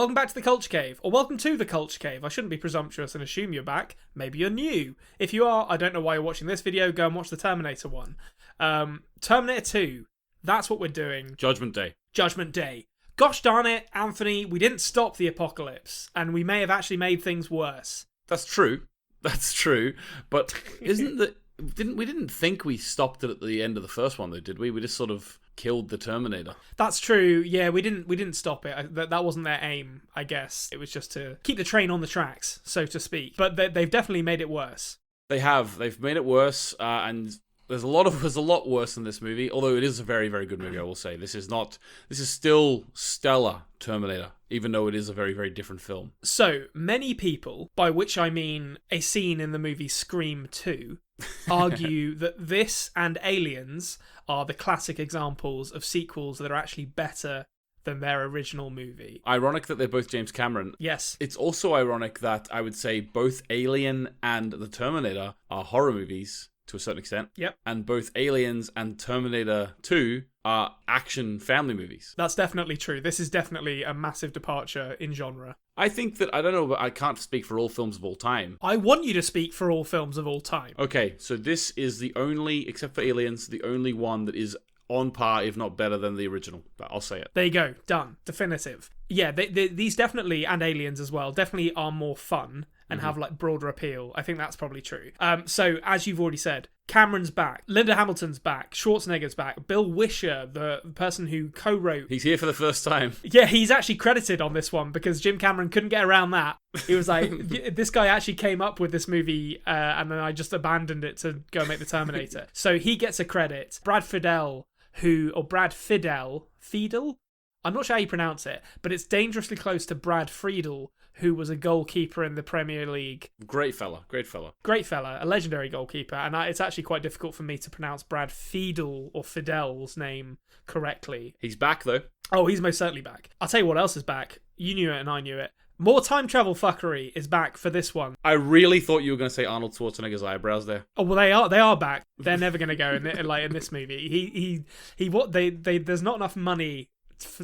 welcome back to the Culture Cave, or welcome to the Culture Cave. I shouldn't be presumptuous and assume you're back. Maybe you're new. If you are, I don't know why you're watching this video. Go and watch the Terminator one. Terminator 2, that's what we're doing. Judgment Day. Judgment Day. Gosh darn it, Anthony, we didn't stop the apocalypse, and we may have actually made things worse. That's true. That's true. But isn't the... We didn't think we stopped it at the end of the first one, though, did we? We just sort of killed the Terminator. That's true. Yeah, we didn't stop it. That wasn't their aim, I guess. It was just to keep the train on the tracks, so to speak. But they've definitely made it worse. They have. They've made it worse, and there's a lot worse in this movie. Although it is a very, very good movie, I will say. This is still stellar Terminator, even though it is a very, very different film. So many people, by which I mean a scene in the movie Scream 2, argue that this and Aliens are the classic examples of sequels that are actually better than their original movie. Ironic that they're both James Cameron. Yes. It's also ironic that I would say both Alien and The Terminator are horror movies to a certain extent. Yep. And both Aliens and Terminator 2 are action family movies. That's definitely true. This is definitely a massive departure in genre. I think that, I don't know, but I can't speak for all films of all time. I want you to speak for all films of all time. Okay, so this is the only, except for Aliens, the only one that is on par, if not better than the original. But I'll say it. There you go. Done. Definitive. Yeah, these definitely, and Aliens as well, definitely are more fun and have like broader appeal. I think that's probably true. So as you've already said, Cameron's back, Linda Hamilton's back, Schwarzenegger's back, Bill Wisher, the person who co-wrote. He's here for the first time. Yeah, he's actually credited on this one because Jim Cameron couldn't get around that. He was like, this guy actually came up with this movie and then I just abandoned it to go make the Terminator. So he gets a credit. Brad Fidel, Fiedel? I'm not sure how you pronounce it, but it's dangerously close to Brad Friedel, who was a goalkeeper in the Premier League. Great fella. A legendary goalkeeper. And it's actually quite difficult for me to pronounce Brad Fiedel or Fidel's name correctly. He's back, though. Oh, he's most certainly back. I'll tell you what else is back. You knew it and I knew it. More time travel fuckery is back for this one. I really thought you were going to say Arnold Schwarzenegger's eyebrows there. Oh well, they are back. They're never going to go in this movie. There's not enough money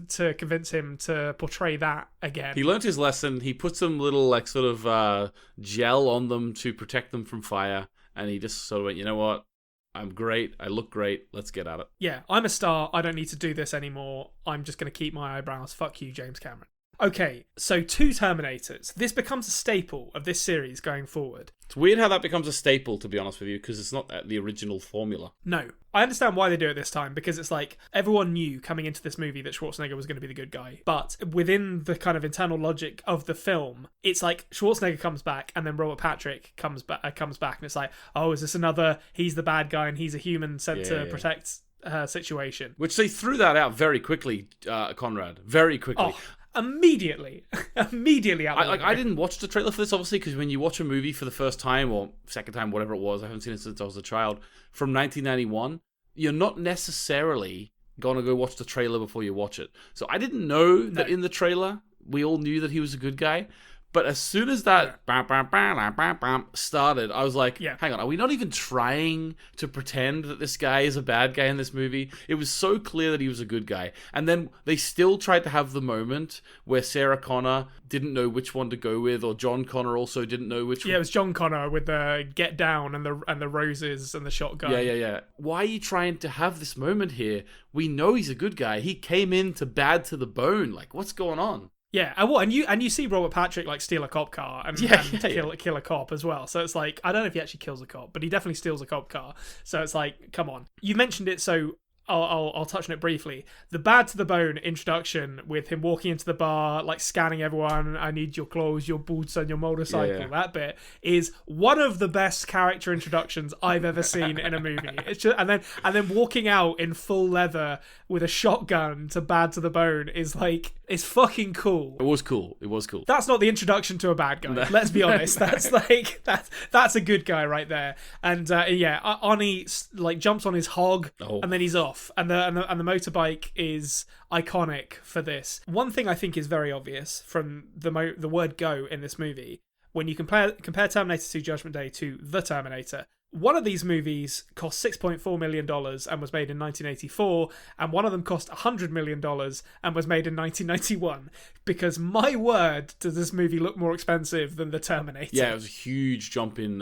to convince him to portray that again. He learnt his lesson. He put some little sort of gel on them to protect them from fire, and he just sort of went, you know what? I'm great. I look great. Let's get at it. Yeah, I'm a star. I don't need to do this anymore. I'm just going to keep my eyebrows. Fuck you, James Cameron. Okay, so 2 Terminators. This becomes a staple of this series going forward. It's weird how that becomes a staple, to be honest with you, because it's not the original formula. No. I understand why they do it this time, because it's like, everyone knew coming into this movie that Schwarzenegger was going to be the good guy. But within the kind of internal logic of the film, it's like Schwarzenegger comes back, and then Robert Patrick comes back, and it's like, oh, is this another, he's the bad guy, and he's a human sent to protect her situation. Which they threw that out very quickly, Konrad. Very quickly. Oh. Immediately out I didn't watch the trailer for this, obviously, because when you watch a movie for the first time or second time, whatever it was, I haven't seen it since I was a child, from 1991, you're not necessarily gonna go watch the trailer before you watch it. So I didn't know that in the trailer we all knew that he was a good guy. But as soon as that started, I was like, hang on, are we not even trying to pretend that this guy is a bad guy in this movie? It was so clear that he was a good guy. And then they still tried to have the moment where Sarah Connor didn't know which one to go with, or John Connor also didn't know which one. Yeah, it was John Connor with the get down and the roses and the shotgun. Yeah. Why are you trying to have this moment here? We know he's a good guy. He came in to bad to the bone. Like, what's going on? Yeah, and you see Robert Patrick like steal a cop car and kill a cop as well. So it's like, I don't know if he actually kills a cop, but he definitely steals a cop car. So it's like, come on. You mentioned it, so I'll touch on it briefly. The bad to the bone introduction with him walking into the bar, like scanning everyone. I need your clothes, your boots, and your motorcycle. That bit is one of the best character introductions I've ever seen in a movie. It's just, and then walking out in full leather with a shotgun to bad to the bone is like, it's fucking cool. It was cool. That's not the introduction to a bad guy. Let's be honest. That's like that's a good guy right there. And Arnie like jumps on his hog and then he's off. And the motorbike is iconic for this. One thing I think is very obvious from the word go in this movie, when you compare Terminator 2 Judgment Day to The Terminator, one of these movies cost $6.4 million and was made in 1984, and one of them cost $100 million and was made in 1991. Because my word, does this movie look more expensive than the Terminator? Yeah, it was a huge jump in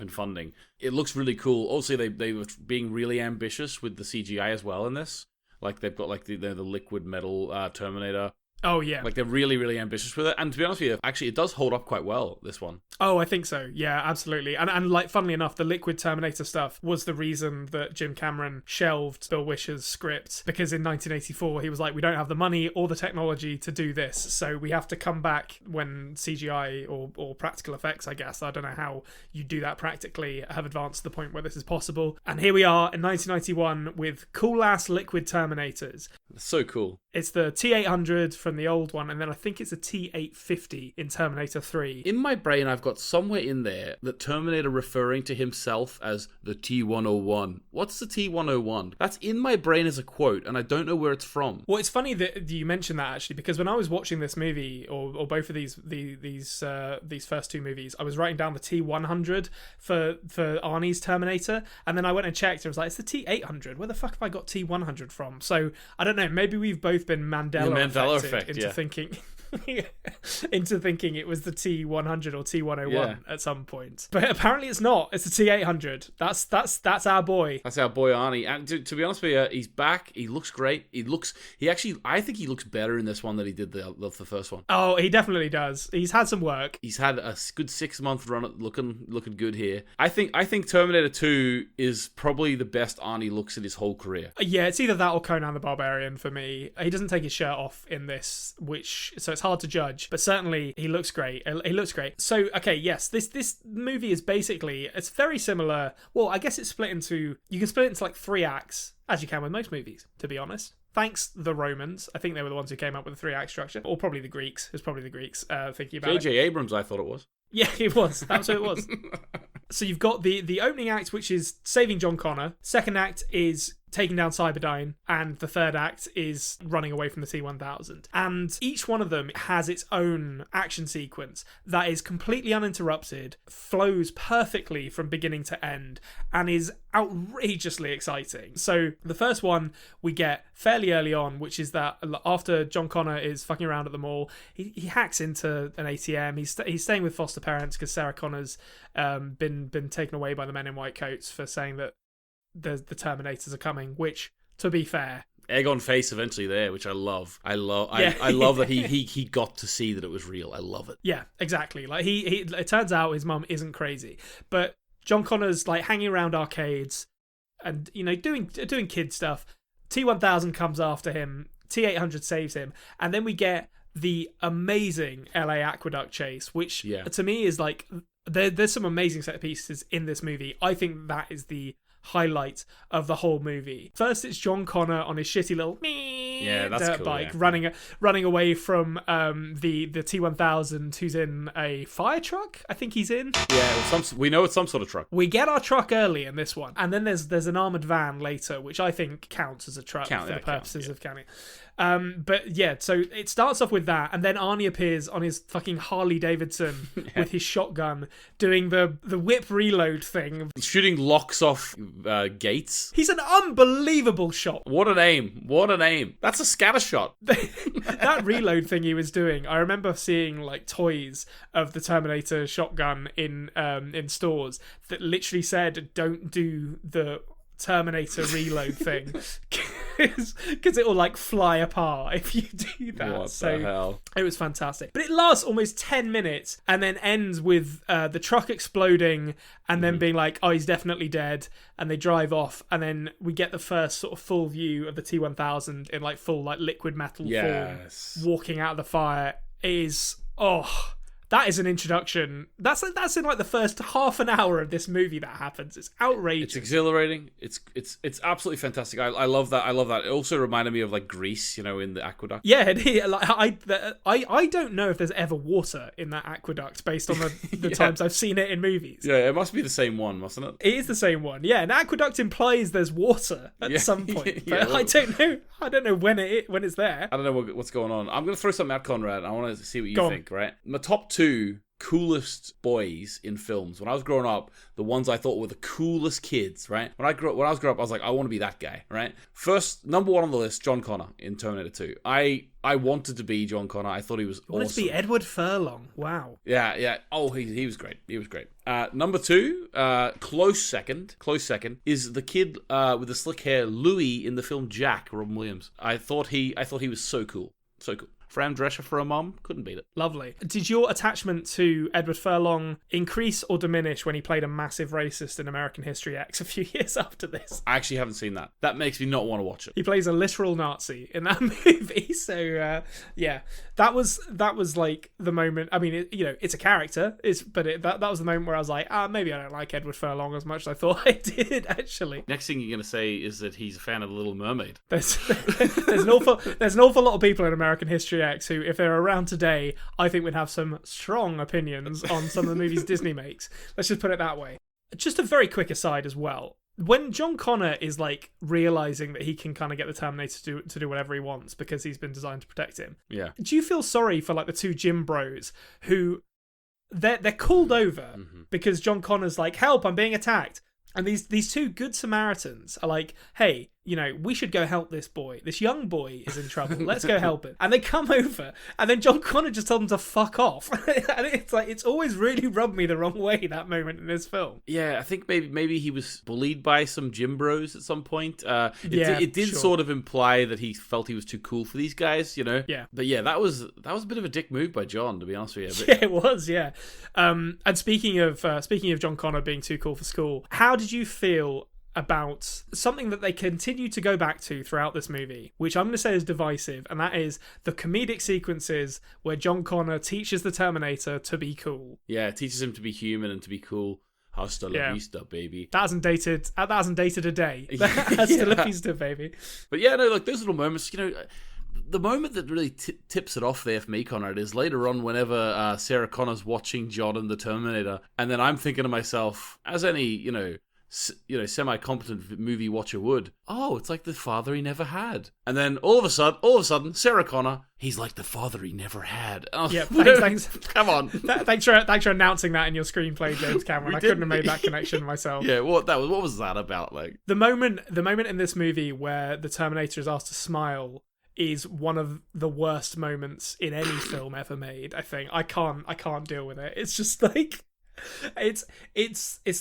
funding. It looks really cool. Also, they were being really ambitious with the CGI as well in this. Like they've got like the liquid metal Terminator. Oh, yeah. Like, they're really, really ambitious with it. And to be honest with you, actually, it does hold up quite well, this one. Oh, I think so. Yeah, absolutely. And like, funnily enough, the liquid Terminator stuff was the reason that Jim Cameron shelved Bill Wisher's script. Because in 1984, he was like, we don't have the money or the technology to do this. So we have to come back when CGI or practical effects, I guess, I don't know how you do that practically, have advanced to the point where this is possible. And here we are in 1991 with cool-ass liquid Terminators. That's so cool. It's the T-800 from the old one, and then I think it's a T-850 in Terminator 3. In my brain, I've got somewhere in there that Terminator referring to himself as the T-101. What's the T-101? That's in my brain as a quote, and I don't know where it's from. Well, it's funny that you mentioned that, actually, because when I was watching this movie, or both of these first two movies, I was writing down the T-100 for Arnie's Terminator, and then I went and checked, and I was like, it's the T-800. Where the fuck have I got T-100 from? So, I don't know, maybe we've both been Mandela effect into thinking it was the T-100 or T-101 at some point. But apparently it's not. It's the T-800. That's our boy. That's our boy Arnie. And to be honest with you, he's back. He looks great. I think he looks better in this one than he did the first one. Oh, he definitely does. He's had some work. He's had a good 6-month run at looking good here. I think Terminator 2 is probably the best Arnie looks in his whole career. Yeah, it's either that or Conan the Barbarian for me. He doesn't take his shirt off in this, so it's hard to judge, but certainly he looks great. He looks great. So, okay, yes, this movie is basically, it's very similar. Well, I guess you can split it into like 3 acts, as you can with most movies, to be honest. Thanks the Romans. I think they were the ones who came up with the 3-act structure. Or probably the Greeks. It was probably the Greeks thinking about it. J.J. Abrams, I thought it was. Yeah, it was. That's what it was. So you've got the opening act, which is saving John Connor. Second act is taking down Cyberdyne, and the third act is running away from the T-1000. And each one of them has its own action sequence that is completely uninterrupted, flows perfectly from beginning to end, and is outrageously exciting. So the first one we get fairly early on, which is that after John Connor is fucking around at the mall, he hacks into an ATM. He's staying with foster parents because Sarah Connor's been taken away by the men in white coats for saying that the Terminators are coming, which, to be fair, egg on face eventually there, which I love. I love that he got to see that it was real. I love it. Yeah, exactly. Like he it turns out his mum isn't crazy, but John Connor's like hanging around arcades and doing kid stuff. T-1000 comes after him. T-800 saves him, and then we get the amazing LA Aqueduct chase, which to me is like there's some amazing set pieces in this movie. I think that is the highlight of the whole movie. First, it's John Connor on his shitty little dirt cool, bike running away from the T-1000, who's in a fire truck. I think he's in. Yeah, we know it's some sort of truck. We get our truck early in this one, and then there's an armored van later, which I think counts as a truck for the purposes of counting. But yeah, so it starts off with that, and then Arnie appears on his fucking Harley Davidson with his shotgun, doing the whip reload thing. Shooting locks off gates. He's an unbelievable shot. What an aim. That's a scatter shot. That reload thing he was doing, I remember seeing like toys of the Terminator shotgun in stores that literally said, don't do the Terminator reload thing because it will like fly apart if you do that. What the hell? It was fantastic, but it lasts almost 10 minutes and then ends with the truck exploding and then being like, oh, he's definitely dead, and they drive off, and then we get the first sort of full view of the T-1000 in like full like liquid metal form walking out of the fire. It is that is an introduction. That's in like the first half an hour of this movie that happens. It's outrageous. It's exhilarating. It's absolutely fantastic. I love that. It also reminded me of like Greece, in the aqueduct. Yeah, I don't know if there's ever water in that aqueduct based on the times I've seen it in movies. Yeah, it must be the same one, mustn't it? It is the same one. Yeah, an aqueduct implies there's water at some point, but I don't know. I don't know when it's there. I don't know what's going on. I'm going to throw something out, Konrad. I want to see what you think. Right, my top 2 coolest boys in films. When I was growing up, the ones I thought were the coolest kids, right? When I was growing up, I was like, I want to be that guy, right? First, number one on the list, John Connor in Terminator 2. I wanted to be John Connor. I thought he was awesome. Wanted to be Edward Furlong. Wow. Yeah. Oh, he was great. He was great. Number two, close second, is the kid with the slick hair, Louis, in the film Jack, Robin Williams. I thought he was so cool. So cool. Fran Drescher for a mom, couldn't beat it. Lovely. Did your attachment to Edward Furlong increase or diminish when he played a massive racist in American History X a few years after this? I actually haven't seen that. That makes me not want to watch it. He plays a literal Nazi in that movie. So yeah, that was like the moment. I mean, it's a character. That was the moment where I was like, maybe I don't like Edward Furlong as much as I thought I did. Actually, next thing you're gonna say is that he's a fan of The Little Mermaid. There's an awful lot of people in American History X who, if they're around today, I think would have some strong opinions on some of the movies Disney makes. Let's just put it that way. Just a very quick aside as well. When John Connor is like realizing that he can kind of get the Terminator to do whatever he wants because he's been designed to protect him. Yeah. Do you feel sorry for like the two gym bros who they're called over because John Connor's like, help, I'm being attacked. And these two good Samaritans are like, hey, we should go help this boy. This young boy is in trouble. Let's go help him. And they come over, and then John Connor just told them to fuck off. And it's like, it's always really rubbed me the wrong way, that moment in this film. Yeah, I think maybe he was bullied by some gym bros at some point. It did sort of imply that he felt he was too cool for these guys, Yeah. But yeah, that was a bit of a dick move by John, to be honest with you. Yeah, it was, yeah. And speaking of John Connor being too cool for school, how did you feel about something that they continue to go back to throughout this movie, which I'm going to say is divisive, and that is the comedic sequences where John Connor teaches the Terminator to be cool. Yeah, it teaches him to be human and to be cool. Hasta la vista, baby. That hasn't dated a day. Hasta la vista, baby. But yeah, no, like those little moments, the moment that really tips it off there for me, Konrad, is later on whenever Sarah Connor's watching John and the Terminator, and then I'm thinking to myself, as any, semi-competent movie watcher would, oh, it's like the father he never had. And then all of a sudden, Sarah Connor, he's like the father he never had. Oh, yeah, thanks. Come on. Thanks for announcing that in your screenplay, James Cameron. I couldn't have made that connection myself. Yeah, what was that about? Like the moment in this movie where the Terminator is asked to smile is one of the worst moments in any film ever made. I think I can't deal with it. It's just like it's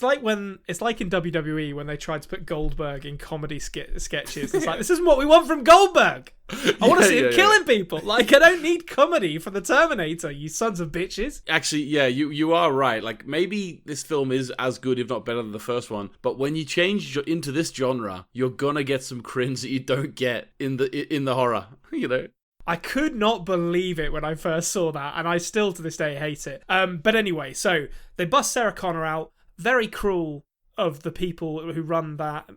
like in WWE when they tried to put Goldberg in comedy sketches. It's like, this isn't what we want from Goldberg. I want to see him killing people. Like, I don't need comedy for the Terminator, you sons of bitches. Actually, yeah, you are right. Like, maybe this film is as good, if not better, than the first one. But when you change into this genre, you're gonna get some cringe that you don't get in the horror. I could not believe it when I first saw that, and I still to this day hate it. But anyway, so they bust Sarah Connor out. Very cruel of the people who run that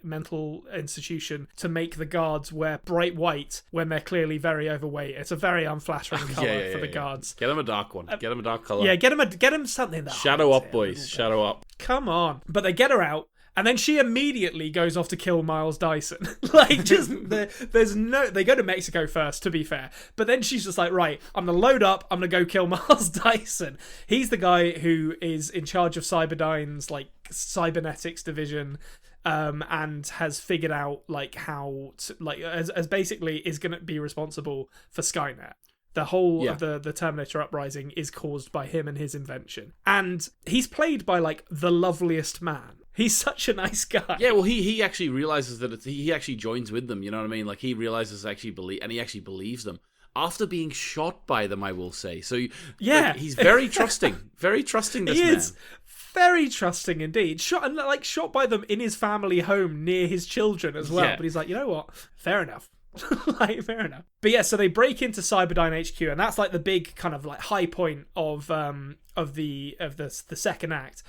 mental institution to make the guards wear bright white when they're clearly very overweight. It's a very unflattering colour for the guards. Get them a dark one. Get them a dark colour. Yeah, get them something that shadow up, boys. Shadow up. Come on. But they get her out. And then she immediately goes off to kill Miles Dyson. Like, just, they go to Mexico first, to be fair. But then she's just like, right, I'm going to load up, I'm going to go kill Miles Dyson. He's the guy who is in charge of Cyberdyne's, like, cybernetics division, and has figured out, like, how to, like, as basically is going to be responsible for Skynet. The whole of the Terminator uprising is caused by him and his invention. And he's played by, like, the loveliest man. He's such a nice guy. Yeah, well, he actually realizes that he actually joins with them, you know what I mean? Like, he realizes he actually believes them. After being shot by them, I will say. So, yeah. Like, he's very trusting. Very trusting, this man. He is very trusting indeed. Shot by them in his family home near his children as well. Yeah. But he's like, you know what? Fair enough. Fair enough. But yeah, so they break into Cyberdyne HQ, and that's like the big kind of like high point of the second act.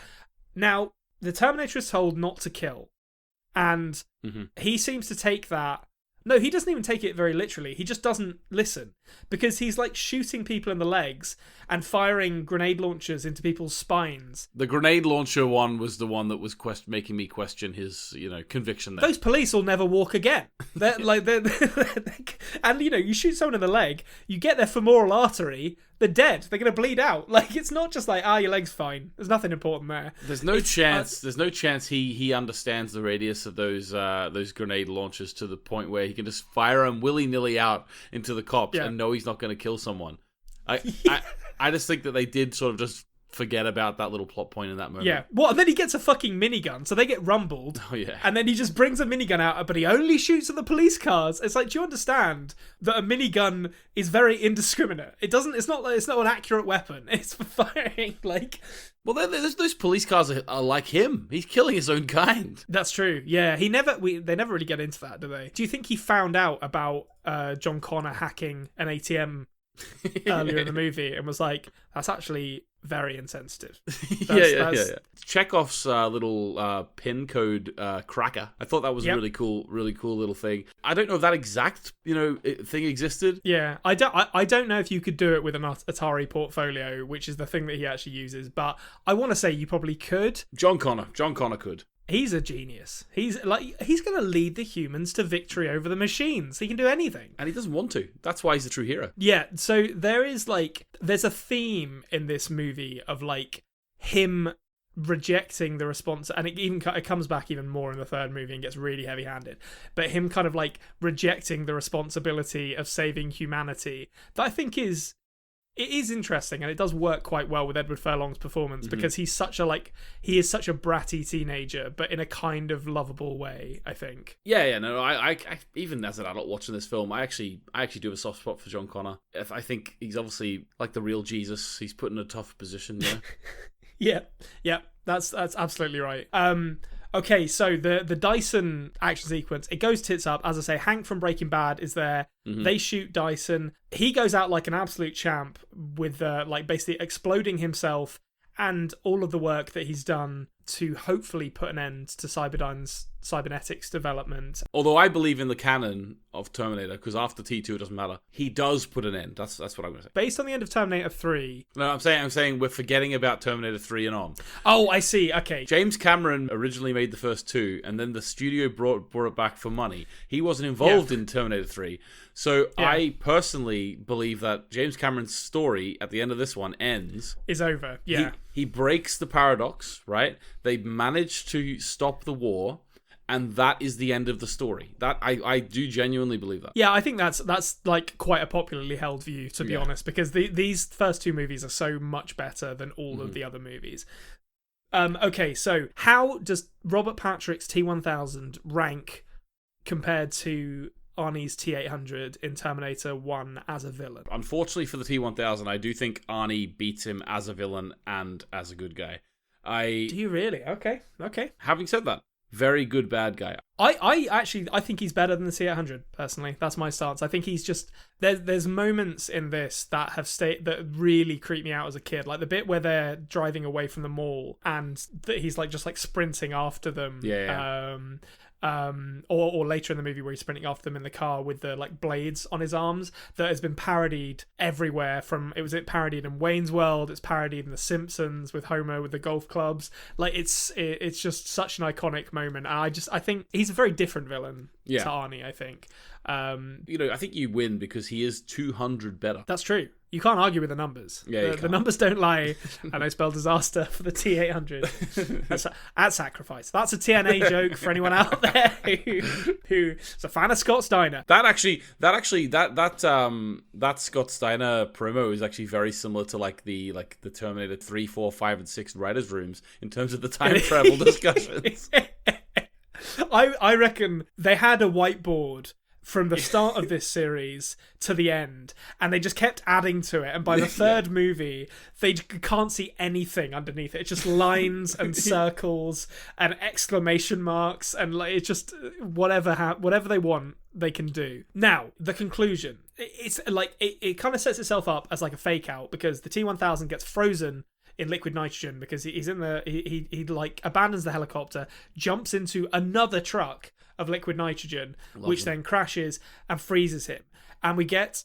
Now, the Terminator is told not to kill, and he seems to take that. No, he doesn't even take it very literally. He just doesn't listen, because he's like shooting people in the legs and firing grenade launchers into people's spines. The grenade launcher one was the one that was making me question his, conviction there. Those police will never walk again. They're and you shoot someone in the leg, you get their femoral artery, They're dead. They're going to bleed out. Like, it's not just like, your leg's fine. There's nothing important there. There's no chance. There's no chance he understands the radius of those grenade launchers to the point where he can just fire them willy-nilly out into the cops and know he's not going to kill someone. I just think that they did sort of just forget about that little plot point in that moment. Yeah. Well, and then he gets a fucking minigun, so they get rumbled. Oh, yeah. And then he just brings a minigun out, but he only shoots at the police cars. It's like, do you understand that a minigun is very indiscriminate? It's not an accurate weapon. It's for firing, like... Well, those police cars are like him. He's killing his own kind. That's true. Yeah, they never really get into that, do they? Do you think he found out about John Connor hacking an ATM earlier in the movie and was like, that's actually very insensitive? Yeah. Chekhov's little pin code cracker. I thought that was a really cool little thing. I don't know if that exact thing existed. Yeah, I don't know if you could do it with an Atari portfolio, which is the thing that he actually uses, but I want to say you probably could. John Connor could. He's a genius. He's going to lead the humans to victory over the machines. He can do anything. And he doesn't want to. That's why he's a true hero. Yeah, so there's a theme in this movie of him rejecting the response, and it comes back even more in the third movie and gets really heavy-handed, but him kind of rejecting the responsibility of saving humanity, that I think is interesting, and it does work quite well with Edward Furlong's performance, because he's such a bratty teenager, but in a kind of lovable way, I think. No, I even as an adult watching this film, I actually do have a soft spot for John Connor. I think he's obviously like the real Jesus. He's put in a tough position there. Yeah, that's absolutely right. Okay, so the Dyson action sequence, it goes tits up. As I say, Hank from Breaking Bad is there. They shoot Dyson. He goes out like an absolute champ with basically exploding himself and all of the work that he's done to hopefully put an end to Cyberdyne's cybernetics development. Although I believe in the canon of Terminator, because after T2 it doesn't matter. He does put an end. That's what I'm going to say. Based on the end of Terminator 3. No, I'm saying we're forgetting about Terminator 3 and on. Oh, I see. Okay. James Cameron originally made the first two, and then the studio brought it back for money. He wasn't involved in Terminator 3. So I personally believe that James Cameron's story at the end of this one is over. Yeah. He breaks the paradox, right? They manage to stop the war, and that is the end of the story. That I do genuinely believe that. Yeah, I think that's quite a popularly held view, to be honest, because these first two movies are so much better than all of the other movies. Okay, so how does Robert Patrick's T-1000 rank compared to Arnie's T-800 in Terminator 1 as a villain? Unfortunately for the T-1000, I do think Arnie beats him as a villain and as a good guy. Do you really? Okay. Having said that, very good bad guy. I think he's better than the T-800, personally. That's my stance. I think he's just... There's moments in this that that really creep me out as a kid. Like the bit where they're driving away from the mall and he's just sprinting after them. Yeah. Or later in the movie where he's sprinting after them in the car with the blades on his arms, that has been parodied everywhere. It parodied in Wayne's World, it's parodied in The Simpsons with Homer with the golf clubs. It's just such an iconic moment. And I think he's a very different villain to Arnie, I think. I think you win because he is 200 better. That's true. You can't argue with the numbers. Yeah, the numbers don't lie, and I spell disaster for the T-800. That's sacrifice. That's a TNA joke for anyone out there who's a fan of Scott Steiner. That Scott Steiner promo is actually very similar to the Terminator 3, 4, 5, and 6 writers' rooms in terms of the time travel discussions. I reckon they had a whiteboard from the start of this series to the end, and they just kept adding to it, and by the third movie they can't see anything underneath it. It's just lines and circles and exclamation marks, and it's just whatever they want they can do. Now the conclusion, it's it kind of sets itself up as a fake out, because the T-1000 gets frozen in liquid nitrogen because he's in he abandons the helicopter, jumps into another truck of liquid nitrogen, which then crashes and freezes him. And we get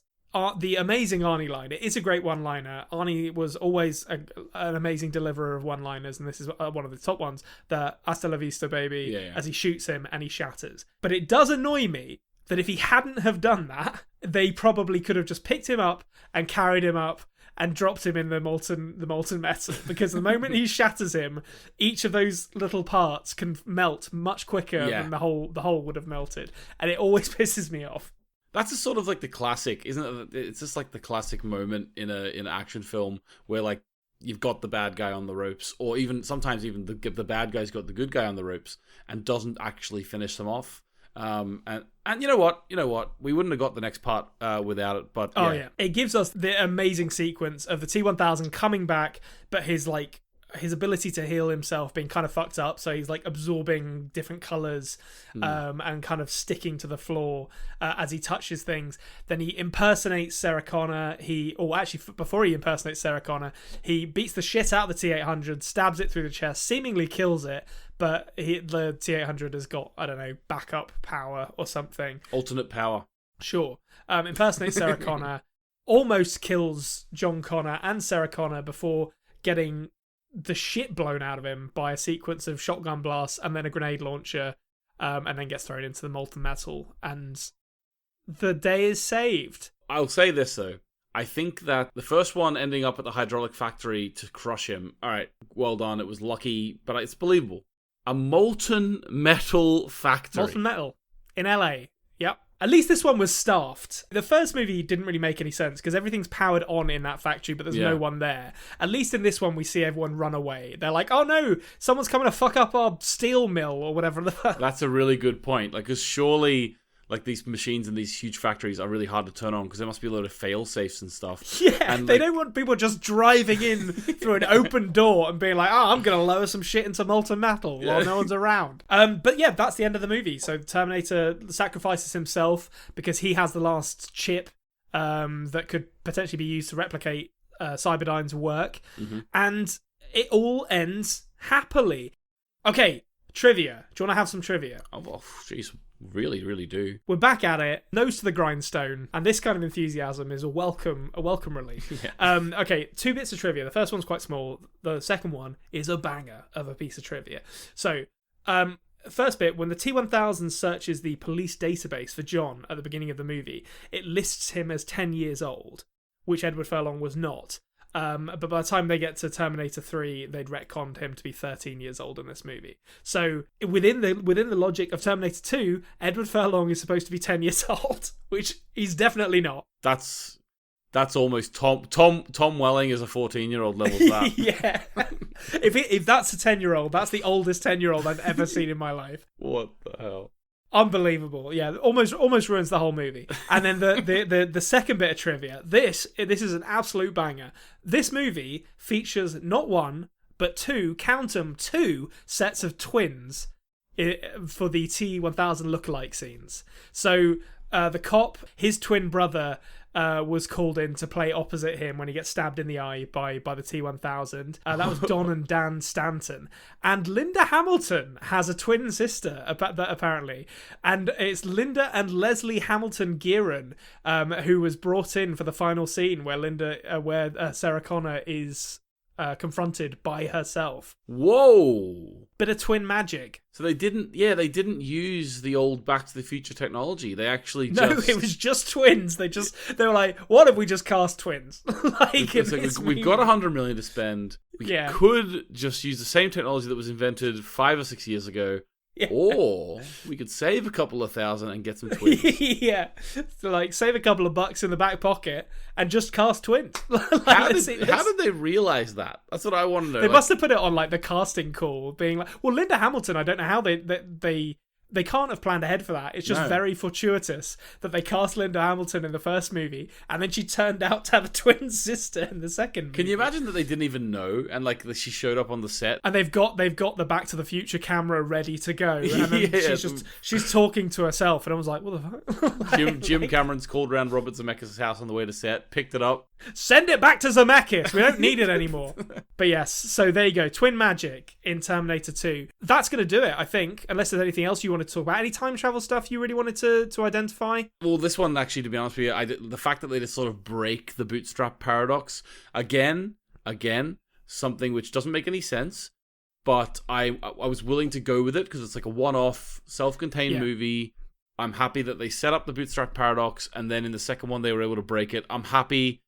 the amazing Arnie line. It is a great one-liner. Arnie was always an amazing deliverer of one-liners, and this is one of the top ones, the hasta la vista, baby, as he shoots him and he shatters. But it does annoy me that if he hadn't have done that, they probably could have just picked him up and carried him up and drops him in the molten metal, because the moment he shatters him, each of those little parts can melt much quicker than the whole would have melted, and it always pisses me off. That's a sort of like the classic, isn't it? It's just like the classic moment in an action film where like you've got the bad guy on the ropes, or even sometimes even the bad guy's got the good guy on the ropes and doesn't actually finish them off. And you know what? We wouldn't have got the next part without it. But it gives us the amazing sequence of the T-1000 coming back, but his ability to heal himself being kind of fucked up, so he's like absorbing different colors and kind of sticking to the floor as he touches things. Then he impersonates Sarah Connor. Before he impersonates Sarah Connor, he beats the shit out of the T-800, stabs it through the chest, seemingly kills it, but the T-800 has got, I don't know, backup power or something. Alternate power. Sure. Impersonates Sarah Connor, almost kills John Connor and Sarah Connor before getting the shit blown out of him by a sequence of shotgun blasts and then a grenade launcher, and then gets thrown into the molten metal, and the day is saved. I'll say this though, I think that the first one ending up at the hydraulic factory to crush him, alright, well done, it was lucky, but it's believable. A molten metal factory. Molten metal in LA. Yep. At least this one was staffed. The first movie didn't really make any sense because everything's powered on in that factory, but there's no one there. At least in this one, we see everyone run away. They're like, oh no, someone's coming to fuck up our steel mill or whatever. That's a really good point. Like, because surely, like, these machines in these huge factories are really hard to turn on because there must be a load of fail safes and stuff. Yeah, and they don't want people just driving in through an open door and being like, I'm going to lower some shit into molten metal while no one's around. But yeah, that's the end of the movie. So Terminator sacrifices himself because he has the last chip that could potentially be used to replicate Cyberdyne's work. Mm-hmm. And it all ends happily. Okay, trivia. Do you want to have some trivia? Oh, jeez. Really, really do. We're back at it, nose to the grindstone, and this kind of enthusiasm is a welcome relief. Yeah. Okay, 2 bits of trivia. The first one's quite small. The second one is a banger of a piece of trivia. So, first bit, when the T-1000 searches the police database for John at the beginning of the movie, it lists him as 10 years old, which Edward Furlong was not. But by the time they get to Terminator 3, they'd retconned him to be 13 years old in this movie. So within the logic of Terminator 2, Edward Furlong is supposed to be 10 years old, which he's definitely not. That's almost Tom Welling is a 14-year-old level to that. Yeah. If that's a 10-year-old, that's the oldest 10-year-old I've ever seen in my life. What the hell? Unbelievable. Yeah, almost ruins the whole movie. And then the second bit of trivia. This is an absolute banger. This movie features not one, but two, count 'em, 2 sets of twins for the T-1000 lookalike scenes. So the cop, his twin brother, was called in to play opposite him when he gets stabbed in the eye by the T-1000. That was Don and Dan Stanton. And Linda Hamilton has a twin sister, apparently. And it's Linda and Leslie Hamilton Gearon, who was brought in for the final scene where Sarah Connor is confronted by herself. Whoa! Bit of twin magic. So they didn't use the old Back to the Future technology. They actually No, it was just twins. They were like, what if we just cast twins? We've got $100 million to spend. We could just use the same technology that was invented 5 or 6 years ago. Yeah. Or we could save a couple of thousand and get some twins. Yeah. So, like, save a couple of bucks in the back pocket and just cast twins. How did they realize that? That's what I want to know. They must have put it on, like, the casting call, being like, well, Linda Hamilton, I don't know how they can't have planned ahead for that. It's just very fortuitous that they cast Linda Hamilton in the first movie, and then she turned out to have a twin sister in the second movie. Can you imagine that they didn't even know, and like she showed up on the set, and they've got the Back to the Future camera ready to go, and then she's talking to herself, and I was like, what the fuck? Jim Cameron's called around Robert Zemeckis' house on the way to set, picked it up. Send it back to Zemeckis. We don't need it anymore. But yes, so there you go. Twin magic in Terminator 2. That's going to do it, I think, unless there's anything else you want to talk about. Any time travel stuff you really wanted to identify? Well, this one, actually, to be honest with you, the fact that they just sort of break the bootstrap paradox, again, something which doesn't make any sense, but I was willing to go with it because it's like a one-off, self-contained movie. I'm happy that they set up the bootstrap paradox, and then in the second one they were able to break it. I'm happy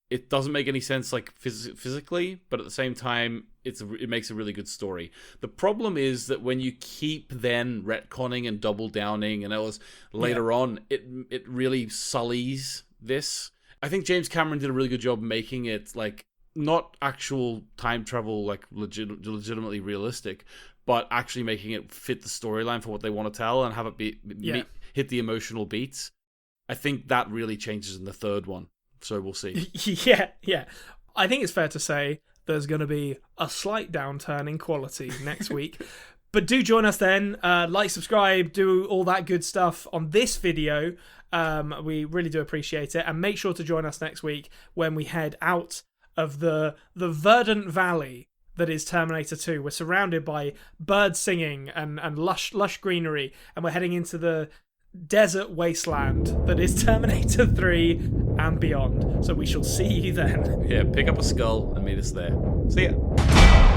it doesn't make any sense like physically, but at the same time, it makes a really good story. The problem is that when you keep then retconning and double downing and else later on, it really sullies this. I think James Cameron did a really good job making it like not actual time travel, like legitimately realistic, but actually making it fit the storyline for what they want to tell and have it hit the emotional beats. I think that really changes in the third one. So we'll see. Yeah. I think it's fair to say there's going to be a slight downturn in quality next week. But do join us then. Like, subscribe, do all that good stuff on this video. We really do appreciate it. And make sure to join us next week when we head out of the verdant valley that is Terminator 2. We're surrounded by birds singing and lush greenery. And we're heading into the desert wasteland that is Terminator 3 and beyond. So we shall see you then. Yeah, pick up a skull and meet us there. See ya.